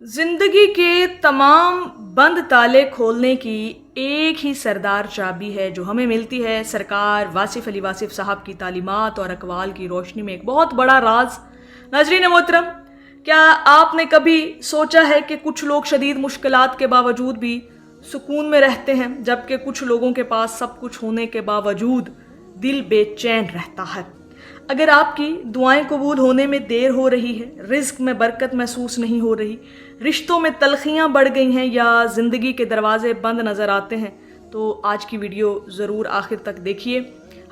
जिंदगी के तमाम बंद ताले खोलने की एक ही सरदार चाबी है जो हमें मिलती है सरकार वासिफ अली वासिफ साहब की तालीमात और अकवाल की रोशनी में। एक बहुत बड़ा राज। नाज़रीन मोहतरम, क्या आपने कभी सोचा है कि कुछ लोग शदीद मुश्किलात के बावजूद भी सुकून में रहते हैं, जबकि कुछ लोगों के पास सब कुछ होने के बावजूद दिल बेचैन रहता है। अगर आपकी दुआएं कबूल होने में देर हो रही है, रिज्क में बरकत महसूस नहीं हो रही, रिश्तों में तलखियां बढ़ गई हैं या ज़िंदगी के दरवाजे बंद नज़र आते हैं, तो आज की वीडियो ज़रूर आखिर तक देखिए।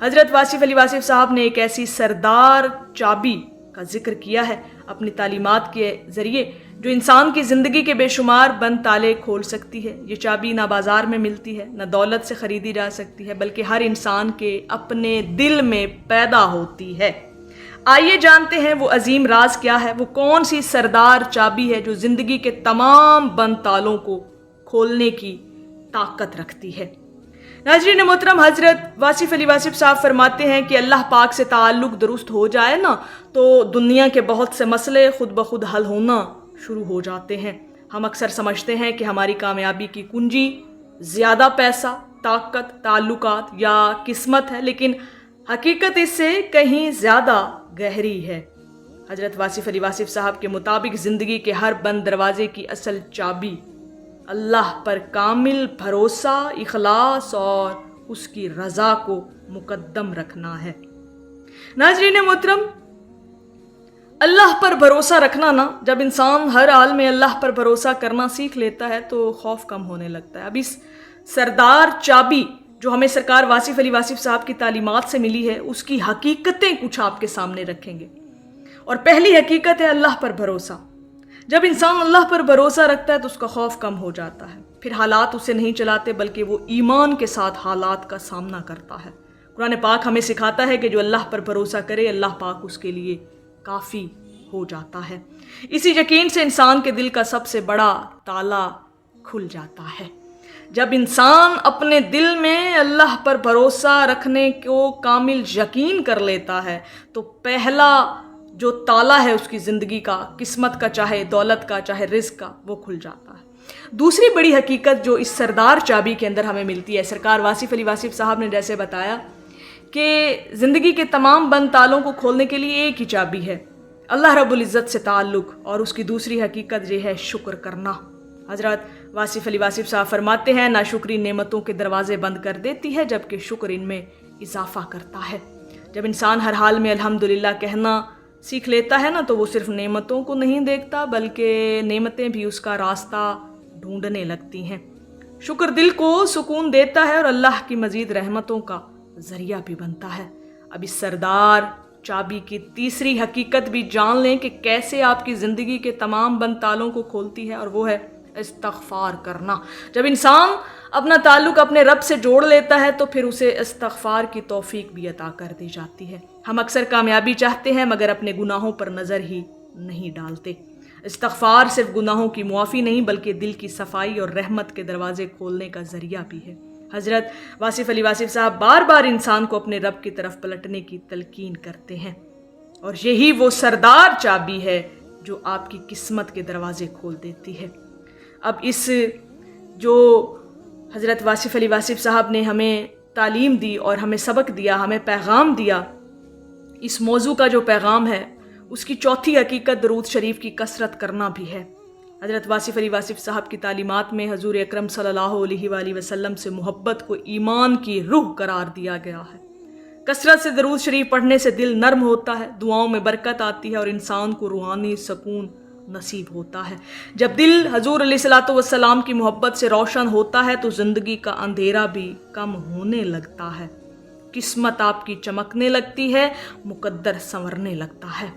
हज़रत वासिफ अली वासिफ साहब ने एक ऐसी सरदार चाबी का जिक्र किया है अपनी तालीमात के ज़रिए जो इंसान की ज़िंदगी के बेशुमार बंद ताले खोल सकती है। ये चाबी ना बाज़ार में मिलती है, ना दौलत से ख़रीदी जा सकती है, बल्कि हर इंसान के अपने दिल में पैदा होती है। आइए जानते हैं वो अजीम राज क्या है, वो कौन सी सरदार चाबी है जो ज़िंदगी के तमाम बंद तालों को खोलने की ताकत रखती है। नाज़रीन मोहतरम, हज़रत वासिफ अली वासिफ साहब फरमाते हैं कि अल्लाह पाक से ताल्लुक़ दुरुस्त हो जाए ना, तो दुनिया के बहुत से मसले खुद ब खुद हल होना शुरू हो जाते हैं। हम अक्सर समझते हैं कि हमारी कामयाबी की कुंजी ज़्यादा पैसा, ताकत, ताल्लुकात या किस्मत है, लेकिन हकीकत इससे कहीं ज़्यादा गहरी है। हज़रत वासिफ अली वासिफ साहब के मुताबिक ज़िंदगी के हर बंद दरवाजे की असल चाबी अल्लाह पर कामिल भरोसा, इखलास और उसकी रज़ा को मुकद्दम रखना है। नाज़रीन मोहतरम, अल्लाह पर भरोसा रखना ना, जब इंसान हर हाल में अल्लाह पर भरोसा करना सीख लेता है तो खौफ कम होने लगता है। अब इस सरदार चाबी जो हमें सरकार वासिफ अली वासिफ साहब की तालीमात से मिली है, उसकी हकीकतें कुछ आपके सामने रखेंगे। और पहली हकीकत है अल्लाह पर भरोसा। जब इंसान अल्लाह पर भरोसा रखता है तो उसका खौफ कम हो जाता है, फिर हालात उसे नहीं चलाते बल्कि वो ईमान के साथ हालात का सामना करता है। कुरान पाक हमें सिखाता है कि जो अल्लाह पर भरोसा करे अल्लाह पाक उसके लिए काफ़ी हो जाता है। इसी यकीन से इंसान के दिल का सबसे बड़ा ताला खुल जाता है। जब इंसान अपने दिल में अल्लाह पर भरोसा रखने को कामिल यकीन कर लेता है तो पहला जो ताला है उसकी ज़िंदगी का, किस्मत का, चाहे दौलत का, चाहे रिज़्क का, वो खुल जाता है। दूसरी बड़ी हकीकत जो इस सरदार चाबी के अंदर हमें मिलती है, सरकार वासिफ अली वासिफ साहब ने जैसे बताया कि ज़िंदगी के तमाम बंद तालों को खोलने के लिए एक ही चाबी है, अल्लाह रब्बुल इज़्ज़त से ताल्लुक़। और उसकी दूसरी हकीकत ये है शुक्र करना। हज़रत वासिफ अली वासिफ साहब फरमाते हैं, नाशुक्री नेमतों के दरवाजे बंद कर देती है जबकि शुक्र इनमें इजाफा करता है। जब इंसान हर हाल में अल्हम्दुलिल्लाह कहना सीख लेता है ना, तो वो सिर्फ नेमतों को नहीं देखता बल्कि नेमतें भी उसका रास्ता ढूंढने लगती हैं। शुक्र दिल को सुकून देता है और अल्लाह की मज़ीद रहमतों का ज़रिया भी बनता है। अब इस सरदार चाबी की तीसरी हकीकत भी जान लें कि कैसे आपकी ज़िंदगी के तमाम बंद तालों को खोलती है, और वो है इस्तग़फ़ार करना। जब इंसान अपना ताल्लुक़ अपने रब से जोड़ लेता है तो फिर उसे इस्तग़फ़ार की तौफ़ीक भी अता कर दी जाती है। हम अक्सर कामयाबी चाहते हैं मगर अपने गुनाहों पर नज़र ही नहीं डालते। इस्तग़फ़ार सिर्फ गुनाहों की मुआफ़ी नहीं बल्कि दिल की सफाई और रहमत के दरवाजे खोलने का ज़रिया भी है। हज़रत वासिफ अली वासिफ साहब बार बार इंसान को अपने रब की तरफ पलटने की तलकीन करते हैं, और यही वो सरदार चाबी है जो आपकी किस्मत के दरवाजे खोल देती है। अब इस जो हज़रत वासिफ अली वासिफ साहब ने हमें तालीम दी और हमें सबक दिया, हमें पैगाम दिया, इस मौजू का जो पैगाम है उसकी चौथी हकीकत दरूद शरीफ की कसरत करना भी है। हज़रत वासिफ अली वासिफ साहब की तालीमात में हजूर अकरम सल्लल्लाहु अलैहि वसल्लम से मोहब्बत को ईमान की रूह करार दिया गया है। कसरत से दरूद शरीफ पढ़ने से दिल नर्म होता है, दुआओं में बरकत आती है और इंसान को रूहानी सुकून नसीब होता है। जब दिल हजूर अलैहिस्सलातु वस्सलाम की मोहब्बत से रोशन होता है तो ज़िंदगी का अंधेरा भी कम होने लगता है, किस्मत आपकी चमकने लगती है, मुकद्दर संवरने लगता है।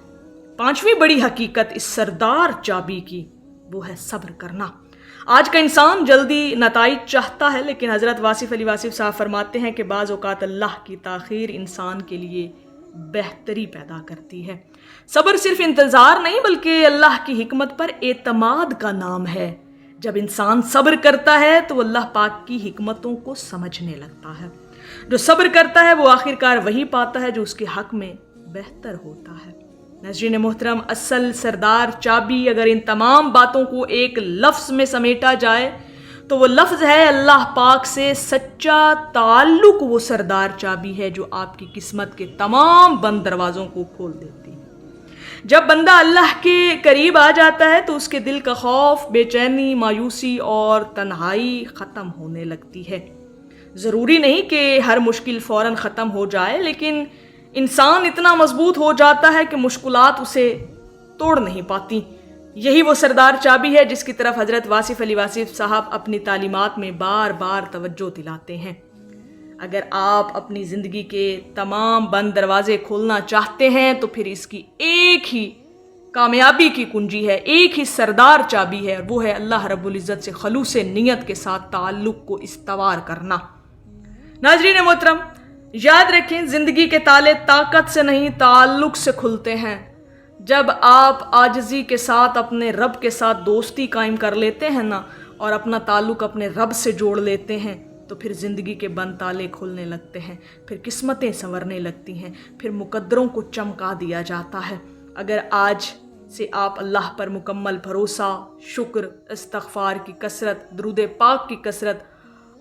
पांचवी बड़ी हकीकत इस सरदार चाबी की वो है सब्र करना। आज का इंसान जल्दी नताइज चाहता है, लेकिन हज़रत वासिफ अली वासिफ साहब फरमाते हैं कि बाज़ औक़ात अल्लाह की ताख़ीर इंसान के लिए बेहतरी पैदा करती है। सब्र सिर्फ इंतज़ार नहीं बल्कि अल्लाह की हिकमत पर एतमाद का नाम है। जब इंसान सब्र करता है तो अल्लाह पाक की हिकमतों को समझने लगता है। जो सब्र करता है वो आखिरकार वही पाता है जो उसके हक़ में बेहतर होता है। नाज़रीन मोहतरम, असल सरदार चाबी अगर इन तमाम बातों को एक लफ्ज़ में समेटा जाए तो वो लफ्ज़ है अल्लाह पाक से सच्चा ताल्लुक़। वो सरदार चाबी है जो आपकी किस्मत के तमाम बंद दरवाज़ों को खोल देती है। जब बंदा अल्लाह के करीब आ जाता है तो उसके दिल का खौफ, बेचैनी, मायूसी और तन्हाई ख़त्म होने लगती है। ज़रूरी नहीं कि हर मुश्किल फ़ौरन ख़त्म हो जाए, लेकिन इंसान इतना मजबूत हो जाता है कि मुश्किलात उसे तोड़ नहीं पाती। यही वो सरदार चाबी है जिसकी तरफ हज़रत वासिफ़ अली वासिफ़ साहब अपनी तालीमात में बार बार तवज्जो दिलाते हैं। अगर आप अपनी ज़िंदगी के तमाम बंद दरवाज़े खोलना चाहते हैं तो फिर इसकी एक ही कामयाबी की कुंजी है, एक ही सरदार चाबी है, और वो है अल्लाह रब्बुल इज़्ज़त से खलूस नियत के साथ ताल्लुक़ को इस्तवार करना। नाज़रीन मोहतरम, याद रखें, ज़िंदगी के ताले ताकत से नहीं ताल्लुक़ से खुलते हैं। जब आप आजिज़ी के साथ अपने रब के साथ दोस्ती कायम कर लेते हैं ना, और अपना ताल्लुक़ अपने रब से जोड़ लेते हैं, तो फिर ज़िंदगी के बंद ताले खुलने लगते हैं, फिर किस्मतें संवरने लगती हैं, फिर मुकद्दरों को चमका दिया जाता है। अगर आज से आप अल्लाह पर मुकम्मल भरोसा, शुक्र, इस्तग़फ़ार की कसरत, दुरूद पाक की कसरत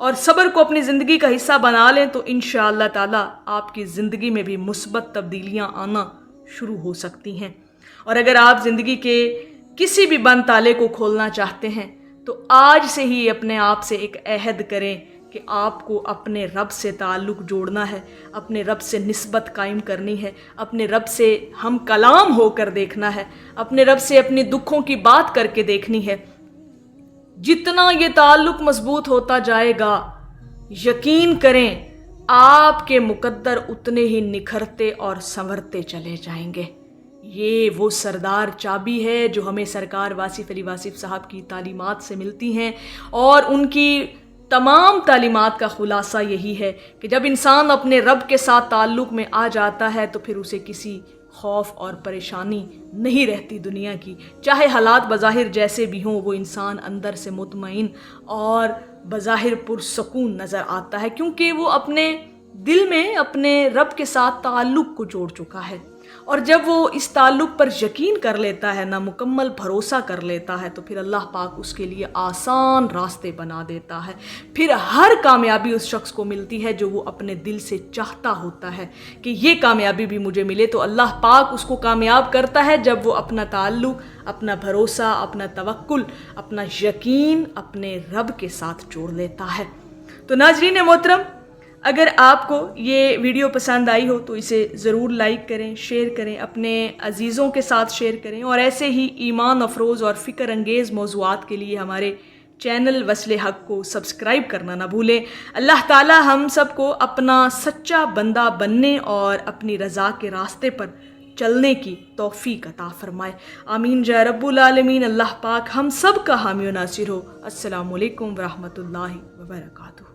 और सब्र को अपनी ज़िंदगी का हिस्सा बना लें तो इंशाअल्लाह ताला आपकी ज़िंदगी में भी मुस्बत तब्दीलियाँ आना शुरू हो सकती हैं। और अगर आप ज़िंदगी के किसी भी बंद ताले को खोलना चाहते हैं तो आज से ही अपने आप से एक अहद करें कि आपको अपने रब से ताल्लुक़ जोड़ना है, अपने रब से निस्बत कायम करनी है, अपने रब से हम कलाम होकर देखना है, अपने रब से अपने दुखों की बात करके देखनी है। जितना ये ताल्लुक़ मजबूत होता जाएगा, यकीन करें आपके मुकद्दर उतने ही निखरते और संवरते चले जाएंगे। ये वो सरदार चाबी है जो हमें सरकार वासिफ़ अली वासिफ़ साहब की तालीमात से मिलती हैं, और उनकी तमाम तालीमात का खुलासा यही है कि जब इंसान अपने रब के साथ ताल्लुक़ में आ जाता है तो फिर उसे किसी खौफ और परेशानी नहीं रहती दुनिया की। चाहे हालात बज़ाहिर जैसे भी हों, वो इंसान अंदर से मुतमईन और बज़ाहिर पुरसकून नज़र आता है, क्योंकि वो अपने दिल में अपने रब के साथ ताल्लुक़ को जोड़ चुका है। और जब वो इस ताल्लुक़ पर यकीन कर लेता है ना, मुकम्मल भरोसा कर लेता है, तो फिर अल्लाह पाक उसके लिए आसान रास्ते बना देता है। फिर हर कामयाबी उस शख्स को मिलती है जो वो अपने दिल से चाहता होता है कि ये कामयाबी भी मुझे मिले, तो अल्लाह पाक उसको कामयाब करता है जब वो अपना ताल्लुक़, अपना भरोसा, अपना तवक्कुल, अपना यकीन अपने रब के साथ जोड़ लेता है। तो नाज़रीन मोहतरम, अगर आपको ये वीडियो पसंद आई हो तो इसे ज़रूर लाइक करें, शेयर करें, अपने अजीज़ों के साथ शेयर करें, और ऐसे ही ईमान अफरोज़ और फ़िक्र अंगेज़ मौज़ूआत के लिए हमारे चैनल वस्ले हक़ को सब्सक्राइब करना ना भूलें। अल्लाह ताला हम सबको अपना सच्चा बंदा बनने और अपनी रज़ा के रास्ते पर चलने की तौफ़ीक़ अता फ़रमाए। आमीन या रब्बुल आलमीन। अल्लाह पाक हम सब का हामी व नासिर हो। अस्सलामु अलैकुम व रहमतुल्लाहि व बरकातुहू।